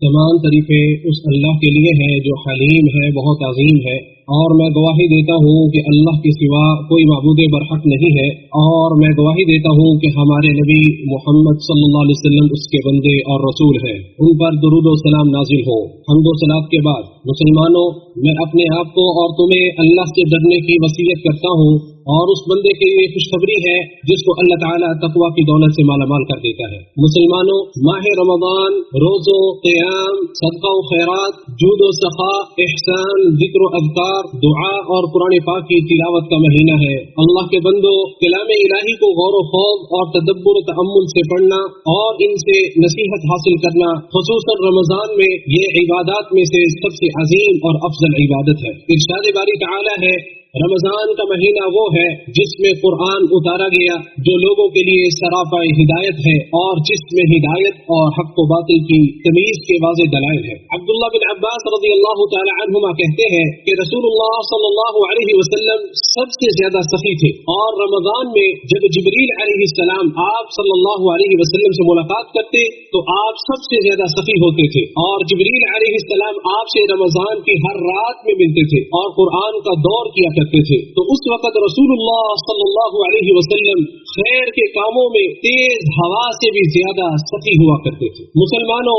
تمام تعریفیں اس اللہ کے لیے ہے جو حلیم ہے، بہت عظیم ہے، اور میں گواہی دیتا ہوں کہ اللہ کے سوا کوئی معبود برحق نہیں ہے، اور میں گواہی دیتا ہوں کہ ہمارے نبی محمد صلی اللہ علیہ وسلم اس کے بندے اور رسول ہیں، ان پر درود و سلام نازل ہو۔ حمد و صلات کے بعد مسلمانوں، میں اپنے آپ کو اور تمہیں اللہ سے ڈرنے کی وصیت کرتا ہوں، اور اس بندے کے لیے خوشخبری ہے جس کو اللہ تعالیٰ تقوی کی دولت سے مالا مال کر دیتا ہے۔ مسلمانوں، ماہ رمضان روزوں، قیام، صدقہ و خیرات، جود و سخا، احسان، ذکر و اذکار، دعا اور قرآن پاک کی تلاوت کا مہینہ ہے۔ اللہ کے بندوں، کلام الہی کو غور و خوض اور تدبر و تأمل سے پڑھنا اور ان سے نصیحت حاصل کرنا، خصوصاً رمضان میں، یہ عبادات میں سے سب سے عظیم اور افضل عبادت ہے۔ ارشاد باری تعالیٰ ہے، رمضان کا مہینہ وہ ہے جس میں قرآن اتارا گیا، جو لوگوں کے لیے سراپا ہدایت ہے اور جس میں ہدایت اور حق و باطل کی تمیز کے واضح دلائل ہے۔ عبداللہ بن عباس رضی اللہ تعالی عنہما کہتے ہیں کہ رسول اللہ صلی اللہ علیہ وسلم سب سے زیادہ سخی تھے، اور رمضان میں جب جبریل علیہ السلام آپ صلی اللہ علیہ وسلم سے ملاقات کرتے تو آپ سب سے زیادہ سخی ہوتے تھے، اور جبریل علیہ السلام آپ سے رمضان کی ہر رات میں ملتے تھے اور قرآن کا دور کیا کرتے تھے۔ تو اس وقت رسول اللہ صلی اللہ علیہ وسلم خیر کے کاموں میں تیز ہوا سے بھی زیادہ سخی ہوا کرتے تھے۔ مسلمانوں،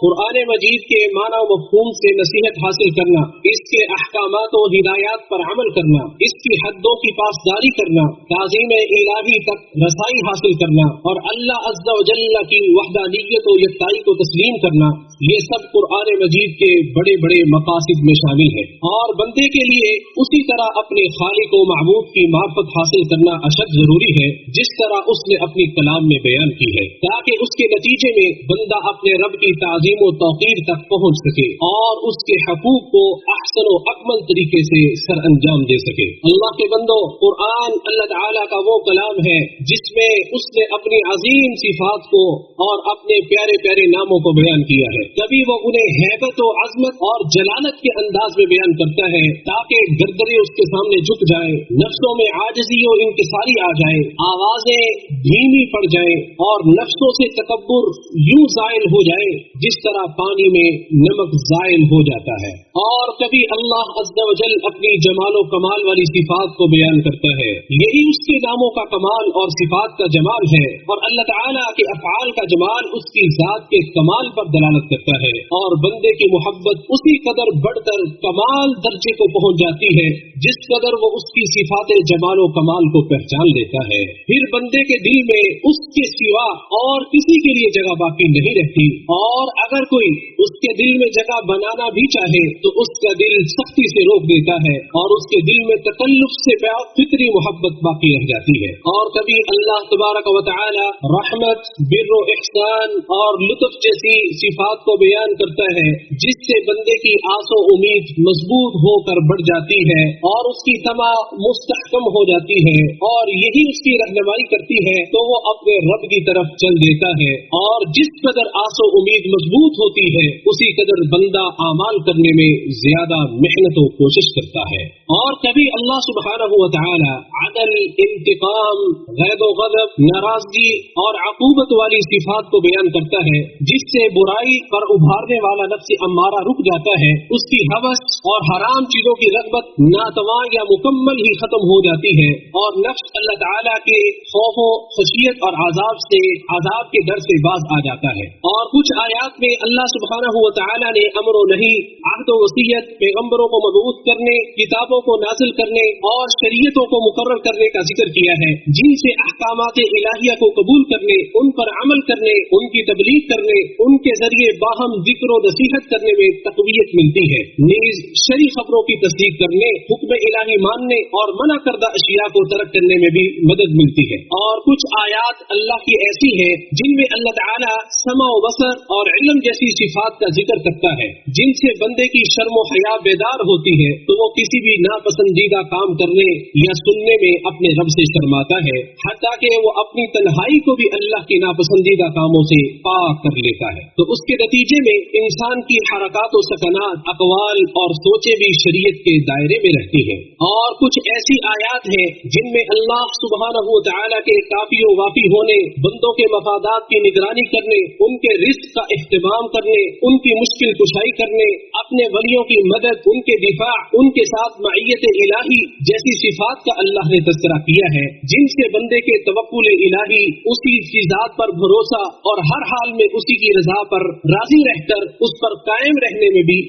قرآن مجید کے معنی و مفہوم سے نصیحت حاصل کرنا، اس کے احکامات و ہدایات پر عمل کرنا، اس کی حدوں کی پاسداری کرنا، تعظیم الہی تک رسائی حاصل کرنا، اور اللہ عز و جل کی وحدانیت و یکتائی کو تسلیم کرنا، یہ سب قرآن مجید کے بڑے بڑے مقاصد میں شامل ہے۔ اور بندے کے لیے اسی طرح اپنے خالق و معبود کی معرفت حاصل کرنا اشد ضروری ہے، جس طرح اس نے اپنی کلام میں بیان کی ہے، تاکہ اس کے نتیجے میں بندہ اپنے رب کی تعظیم و توقیر تک پہنچ سکے اور اس کے حقوق کو احسن و اکمل طریقے سے سر انجام دے سکے۔ اللہ کے بندوں، قرآن اللہ تعالیٰ کا وہ کلام ہے جس میں اس نے اپنی عظیم صفات کو اور اپنے پیارے پیارے ناموں کو بیان کیا ہے۔ کبھی وہ انہیں ہیبت و عظمت اور جلالت کے انداز میں بیان کرتا ہے تاکہ گردنیں اس کے سامنے جھک جائیں، نفسوں میں عاجزی و انکساری آ جائے، آوازیں دھیمی پڑ جائیں اور نفسوں سے تکبر یوں زائل ہو جائے جس طرح پانی میں نمک زائل ہو جاتا ہے۔ اور کبھی اللہ عز و جل اپنی جمال و کمال والی صفات کو بیان کرتا ہے، یہی اس کے ناموں کا کمال اور صفات کا جمال ہے، اور اللہ تعالیٰ کے افعال کا جمال اس کی ذات کے کمال پر دلالت کرتا ہے، اور بندے کی محبت اسی قدر بڑھ کر کمال درجے کو پہنچ جاتی ہے جس قدر وہ اس کی صفات جمال و کمال کو پہچان لیتا ہے۔ پھر بندے کے دل میں اس کے سوا اور کسی کے لیے جگہ باقی نہیں رہتی، اور اگر کوئی اس کے دل میں جگہ بنانا بھی چاہے تو اس کا دل سختی سے روک دیتا ہے، اور اس کے دل میں تکلف سے فطری محبت باقی رہ جاتی ہے۔ اور کبھی اللہ تبارک و تعالی رحمت، بر و احسان اور لطف جیسی صفات کو بیان کرتا ہے، جس سے بندے کی آس و امید مضبوط ہو کر بڑھ جاتی ہے اور اس کی طمع مستحکم ہو جاتی ہے، اور یہی اس کی رہنمائی کرتی ہے تو وہ اپنے رب کی طرف چل دیتا ہے۔ اور جس قدر آس و امید مضبوط ہوتی ہے اسی قدر بندہ اعمال کرنے میں زیادہ محنت و کوشش کرتا ہے۔ اور کبھی اللہ سبحانہ و تعالی عدل، انتقام، غضب و غضب، ناراضگی اور عقوبت والی صفات کو بیان کرتا ہے، جس سے برائی پر ابھارنے والا نفس امارہ رک جاتا ہے، اس کی ہوس اور حرام چیزوں کی رغبت ناتواں یا مکمل ہی ختم ہو جاتی ہے، اور نفس اللہ تعالیٰ کے خوف و خشیت اور عذاب کے ڈر سے باز آ جاتا ہے۔ اور کچھ آیات میں اللہ سبحانہ و تعالیٰ نے امر و نہی، عہد و وصیت، پیغمبروں کو مبعوث کرنے، کتابوں کو نازل کرنے اور شریعتوں کو مقرر کرنے کا ذکر کیا ہے، جن سے احکامات الہیہ کو قبول کرنے، ان پر عمل کرنے، ان کی تبلیغ کرنے، ان کے ذریعے باہم ذکر و نصیحت کرنے میں تقویت ملتی ہے، نیز شرعی خبروں کی تصدیق کرنے، حکم الہی ماننے اور منع کردہ اشیاء کو ترک کرنے میں بھی مدد ملتی ہے۔ اور کچھ آیات اللہ کی ایسی ہیں جن میں اللہ تعالیٰ سمع و بصر اور علم جیسی صفات صفات کا ذکر کرتا ہے جن سے بندے کی شرم و حیا بیدار ہوتی ہے تو وہ کسی بھی ناپسندیدہ کام کرنے یا سننے میں اپنے رب سے شرماتا ہے، حتیٰ کہ وہ اپنی تنہائی کو بھی اللہ کی ناپسندیدہ کاموں سے پاک کر لیتا ہے۔ تو اس کے نتیجے میں انسان کی حرکات و سکنات، اقوال اور سوچیں بھی شریعت کے دائرے میں رہتی ہیں۔ اور کچھ ایسی آیات ہیں جن میں اللہ سبحانہ و تعالیٰ کے کافی و وافی ہونے، بندوں کے مفادات کی نگرانی کرنے، ان کے رزق کا اہتمام کرنے، ان کی مشکل کشائی کرنے، اپنے ولیوں کی مدد، ان کے دفاع، ان کے ساتھ معیت الہی جیسی صفات کا اللہ نے تذکرہ کیا ہے، جن سے بندے کے توکل الہی، اسی کی ذات پر بھروسہ اور ہر حال میں اسی کی رضا پر راضی رہ کر اس پر قائم رہنے میں بھی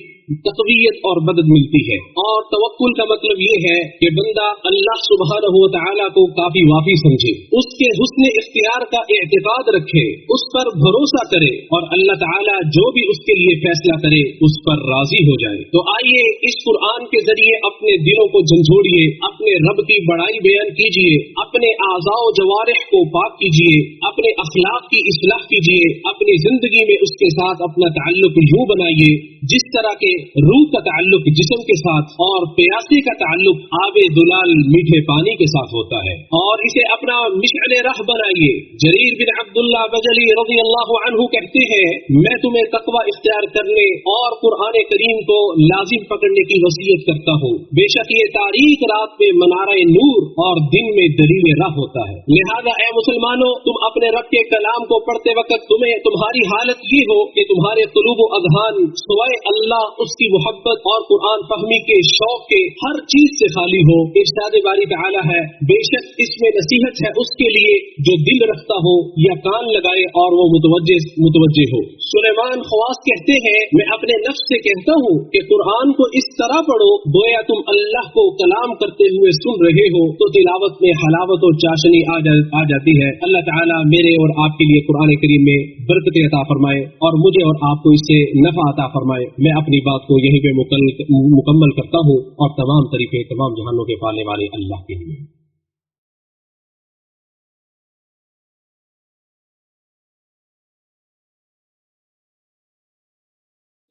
تقویت اور مدد ملتی ہے۔ اور توکل کا مطلب یہ ہے کہ بندہ اللہ سبحانہ و تعالیٰ کو کافی وافی سمجھے، اس کے حسن اختیار کا اعتقاد رکھے، اس پر بھروسہ کرے اور اللہ تعالیٰ جو بھی اس کے لیے فیصلہ کرے اس پر راضی ہو جائے۔ تو آئیے اس قرآن کے ذریعے اپنے دلوں کو جھنجھوڑیے، اپنے رب کی بڑائی بیان کیجیے، اپنے اعضاء و جوارح کو پاک کیجیے، اپنے اخلاق کی اصلاح کیجیے، اپنی زندگی میں اس کے ساتھ اپنا تعلق یوں بنائیے جس طرح کے روح کا تعلق جسم کے ساتھ اور پیاسے کا تعلق آب دلال میٹھے پانی کے ساتھ ہوتا ہے، اور اسے اپنا مشعل راہ بنائیے۔ جریر بن عبداللہ بجلی رضی اللہ عنہ کہتے ہیں، میں تمہیں تقوی اختیار کرنے اور قرآن کریم کو لازم پکڑنے کی وصیت کرتا ہوں، بے شک یہ تاریک رات میں منارہ نور اور دن میں دلیل راہ ہوتا ہے۔ لہذا اے مسلمانوں، تم اپنے رب کے کلام کو پڑھتے وقت تمہاری حالت یہ ہو کہ تمہارے قلوب و اذہان سوائے اللہ، اس کی محبت اور قرآن فہمی کے شوق کے ہر چیز سے خالی ہو۔ ارشاد باری تعالی ہے، بے شک اس میں نصیحت ہے اس کے لیے جو دل رکھتا ہو یا کان لگائے اور وہ متوجہ ہو۔ سلیمان خواص کہتے ہیں، میں اپنے نفس سے کہتا ہوں کہ قرآن کو اس طرح پڑھو گویا تم اللہ کو کلام کرتے ہوئے سن رہے ہو، تو تلاوت میں حلاوت و چاشنی آ جاتی ہے۔ اللہ تعالیٰ میرے اور آپ کے لیے قرآن کریم میں برکت عطا فرمائے اور مجھے اور آپ کو اس سے نفع عطا فرمائے۔ میں اپنی بات کو یہیں پہ مکمل کرتا ہوں اور تمام طریقے تمام جہانوں کے پالنے والے اللہ کے لیے۔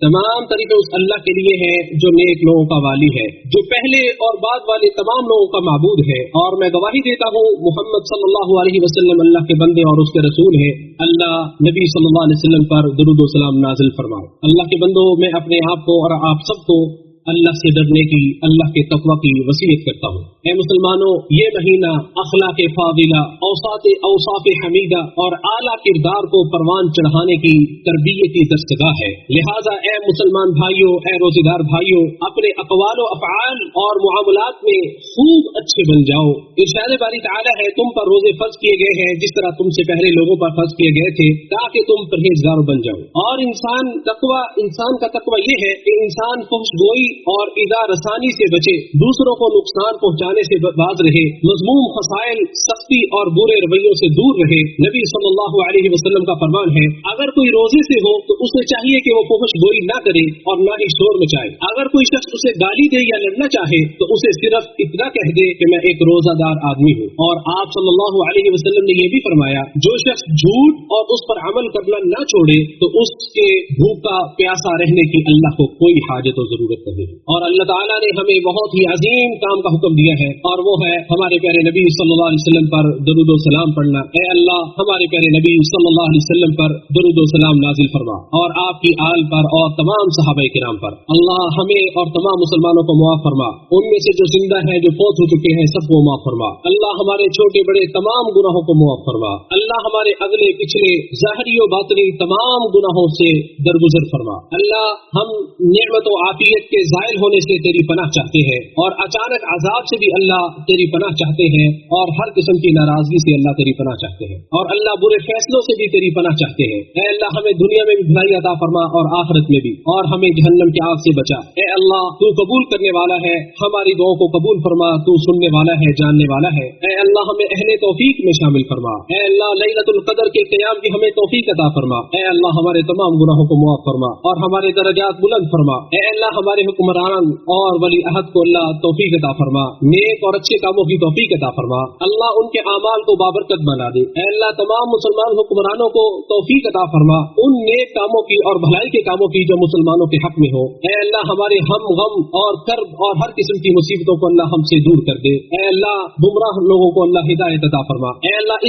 تمام طریقے اس اللہ کے لیے ہیں جو نیک لوگوں کا والی ہے، جو پہلے اور بعد والے تمام لوگوں کا معبود ہے، اور میں گواہی دیتا ہوں محمد صلی اللہ علیہ وسلم اللہ کے بندے اور اس کے رسول ہیں۔ اللہ نبی صلی اللہ علیہ وسلم پر درود و سلام نازل فرمائے۔ اللہ کے بندوں، میں اپنے آپ کو اور آپ سب کو اللہ سے ڈرنے کی، اللہ کے تقوی کی وصیت کرتا ہوں۔ اے مسلمانوں، یہ مہینہ اخلاق فاضلہ، اوصاف حمیدہ اور اعلیٰ کردار کو پروان چڑھانے کی تربیتی درسگاہ ہے۔ لہذا اے مسلمان بھائیوں، اے روزے دار بھائیوں، اپنے اقوال و افعال اور معاملات میں خوب اچھے بن جاؤ۔ ارشاد باری تعالی ہے، تم پر روزے فرض کیے گئے ہیں جس طرح تم سے پہلے لوگوں پر فرض کیے گئے تھے، تاکہ تم پرہیزگار بن جاؤ۔ اور انسان کا تقوی یہ ہے کہ انسان فحش گوئی اور ایذا رسانی سے بچے، دوسروں کو نقصان پہنچانے سے باز رہے، مذموم خصائل، سختی اور برے رویوں سے دور رہے۔ نبی صلی اللہ علیہ وسلم کا فرمان ہے، اگر کوئی روزے سے ہو تو اسے چاہیے کہ وہ فحش گوئی نہ کرے اور نہ ہی شور مچائے۔ اگر کوئی شخص اسے گالی دے یا لڑنا چاہے تو اسے صرف اتنا کہہ دے کہ میں ایک روزہ دار آدمی ہوں۔ اور آپ صلی اللہ علیہ وسلم نے یہ بھی فرمایا، جو شخص جھوٹ اور اس پر عمل کرنا نہ چھوڑے تو اس کے بھوکا پیاسا رہنے کی اللہ کو کوئی حاجت و ضرورت نہیں۔ اور اللہ تعالیٰ نے ہمیں بہت ہی عظیم کام کا حکم دیا ہے، اور وہ ہے ہمارے پیارے نبی صلی اللہ علیہ وسلم پر درود و سلام پڑھنا۔ اے اللہ، ہمارے پیارے نبی صلی اللہ علیہ وسلم پر درود و سلام نازل فرما، اور آپ کی آل پر اور تمام صحابہ کرام پر۔ اللہ ہمیں اور تمام مسلمانوں کو معاف فرما، ان میں سے جو زندہ ہیں، جو فوت ہو چکے ہیں، سب کو معاف فرما۔ اللہ ہمارے چھوٹے بڑے تمام گناہوں کو معاف فرما۔ اللہ ہمارے اگلے پچھلے ظاہری و باطنی تمام گناہوں سے درگزر فرما۔ اللہ، ہم نعمت و عافیت کے زائل ہونے سے تیری پناہ چاہتے ہیں، اور اچانک عذاب سے بھی اللہ تیری پناہ چاہتے ہیں، اور ہر قسم کی ناراضگی سے اللہ تیری پناہ چاہتے ہیں، اور اللہ برے فیصلوں سے بھی تیری پناہ چاہتے ہیں۔ اے اللہ، ہمیں دنیا میں بھی بھلائی عطا فرما اور آخرت میں بھی، اور ہمیں جہنم کی آگ سے بچا۔ اے اللہ، تو قبول کرنے والا ہے، ہماری دعاؤں کو قبول فرما، تو سننے والا ہے، جاننے والا ہے۔ اے اللہ، ہمیں اہل توفیق میں شامل فرما۔ اے اللہ، لیلۃ القدر کے قیام کی ہمیں توفیق عطا فرما۔ اے اللہ، ہمارے تمام گناہوں کو معاف فرما اور ہمارے درجات بلند فرما۔ اے اللہ، ہمارے حکم حکمران اور ولی عہد کو اللہ توفیق عطا فرما، نیک اور اچھے کاموں کی توفیق عطا فرما، اللہ ان کے اعمال کو بابرکت بنا دے۔ اے اللہ تمام مسلمان حکمرانوں کو توفیق عطا فرما ان نیک کاموں کی اور بھلائی کے کاموں کی جو مسلمانوں کے حق میں ہو۔ اے اللہ ہمارے ہم غم اور کرب اور ہر قسم کی مصیبتوں کو اللہ ہم سے دور کر دے۔ اے اللہ گمراہ لوگوں کو اللہ ہدایت عطا فرما۔ اے اللہ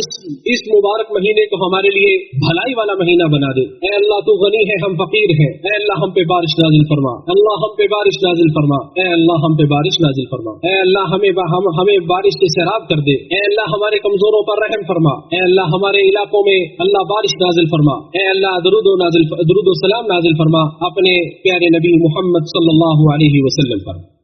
اس مبارک مہینے کو ہمارے لیے بھلائی والا مہینہ بنا دے۔ اے اللہ تو غنی ہے، ہم فقیر ہیں، اے اللہ ہم پہ بارش نازل فرما، اللہ ہم پہ بارش نازل فرما، اے اللہ ہم پہ بارش نازل فرما، اے اللہ ہمیں بارش سے سیراب کر دے، اے اللہ ہمارے کمزوروں پر رحم فرما، اے اللہ ہمارے علاقوں میں اللہ بارش نازل فرما، اے اللہ درود و سلام نازل فرما اپنے پیارے نبی محمد صلی اللہ علیہ وسلم پر۔